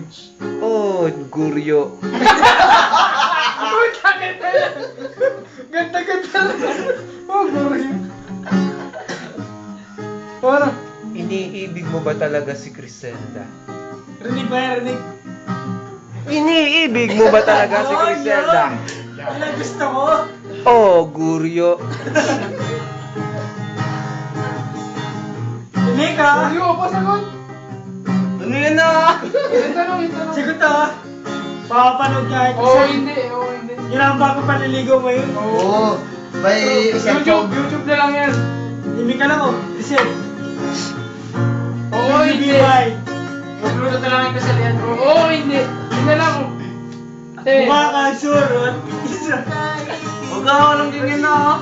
George. Oh, Guryo. Ganda. Oh, Guryo. Ano? Iniibig mo ba talaga si Criselda? Rinig ba yan, rinig? Iniibig mo ba talaga si Criselda? Yan ang gusto ko. Oh, Guryo. Rinig ka? Guryo, pasagot. Ano yan na? Itanong. Sagot ah. Papapanood niya ito. Oo, hindi. Yan ang bago panliligo mo yun. Oo. May YouTube na lang yan. Hindi ka lang, oh. Reset. Oo, hindi. Upload na lang yung kasal yan, bro. Oo, hindi. Hindi na lang, oh. Mukha ka, surot. Huwag ka walang ganyan na ah.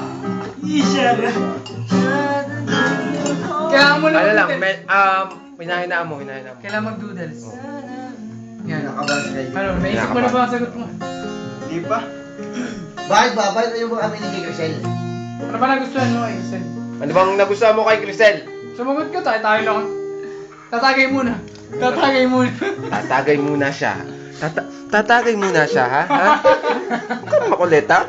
Isha. Kailangan mo Ano lang, lang. hinahinaan mo. Kailangan mag-doodles. Yan, nakabas kayo. Ano, naisip mo na ba ang sagot mo? Di pa. Bakit ba? Bakit ayaw mo kami ni Grisel? Ano ba nagustuhan mo kay Sen? Ano bang nagustuhan mo kay Crisel? Sumagot ka, tayo lang. Tatagay muna. Tatagay muna siya. Tatagay muna siya, ha? Huwag kang makulit, ha?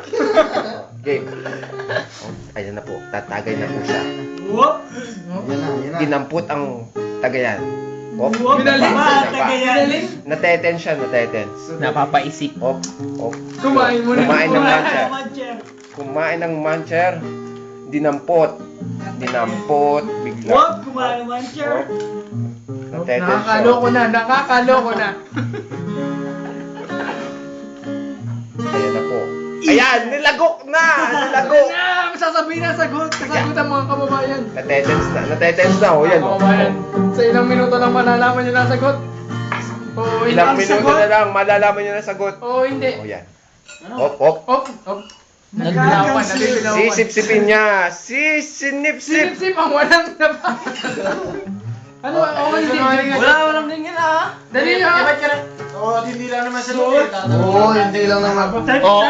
Okay. Oh, ayan na po. Tatagay na po siya. Whoop! Yan na. Dinampot ang tagayan. Oh, Binaling baba. Binaling? Nateten siya. Napapaisip. Oh. Kumain mo na. Kumain ng mancher. Kumain ng mancher. Dinampot. Bigla. Whoop! Kumain ng mancher. Oh. Nateten siya. Nakakaloko na. Ayan na po. Ayan! Nilagok na! Sasabihin na sagot. Kasagot ang mga kababayan. Natetens na. O, yan. Oh. Kababayan. Sa ilang minuto lang malalaman nyo na sagot. O, Ilang minuto na lang, malalaman nyo na sagot. O, hindi. O, yan. Op. Op. Nagbilawan. Sisip-sipin niya. Sisinip-sip. Sip ang walang napa. Ano? Okay, hindi. Walang ganyan ah. Dali nyo. Oo, hindi lang naman sagot. Oo, hindi lang naman. Oo,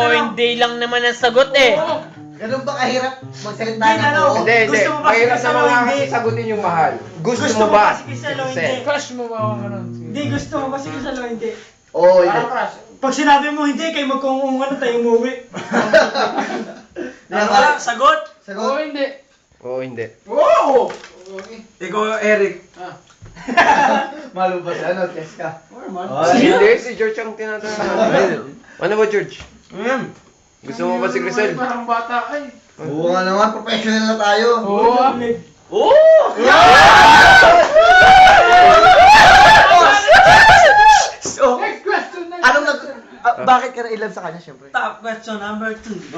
hindi lang naman ang sagot eh. Ganun ba kahirap magsalita ng oo? Hindi. Gusto mo ba Mahirap si na Crisel o mga hindi? sagutin yung mahal. Gusto Gusto mo mo ba? ba si Crisel o hindi? Crush mo ba ako ganun? Hindi, gusto mo ba si Crisel o hindi? Oo, hindi. Pag sinabi mo hindi, kayo magkungungan tayo umuwi. Sagot? Sagot? Oo, hindi. Oo, hindi. Oo! Ikaw, Eric. Malo ba si ano? Test ka. Hindi, si George ang tinatanong. Ano ba, George? Gusto mo ba si Crisel? Parang bata ay. Oo nga naman, professional na tayo. Oo. So, Next question na. anong bakit ka na-in love sa kanya, syempre? Top question number 2.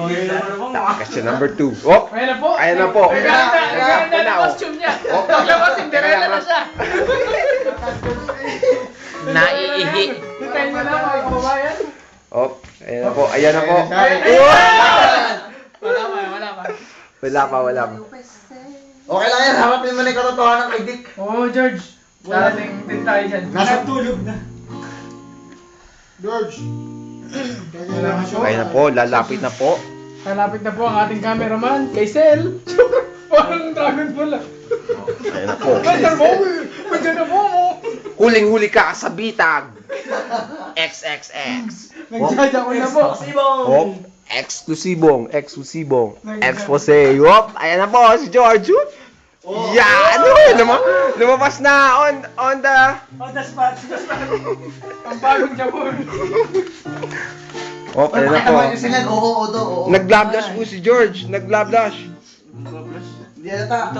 Question number 2. Oh! Ayan na po. Ayan na po. Naganda na Oh. costume niya. Oh. Paglawa, Cinderella na siya. Naiihi. Hintay mo lang mga kababayan. Oh, ayan na po. Wala pa. Wala pa. Okay lang yan, harapin mo na yung katotohanan kay Dick. Oo, George. Darating din tayo dyan. Nasa tulog na. George. Ayan na po, lalapit na po. Kalapit na po ang ating cameraman, kay Sel. Parang dragon pala. Ayan na po. Ganda mo! Ganda na mo! Huling-huli ka sa bitag. XXX. Nagjaja ko na po. Hop. Eksklusibong. Expose. Hop. Ayan na po si George. Yan. Lumabas na on the... On the spot. Ang bagong jabon. Hop. Ayan na po. Kasi oo do, oo. Naglablash po si George. Hindi alata.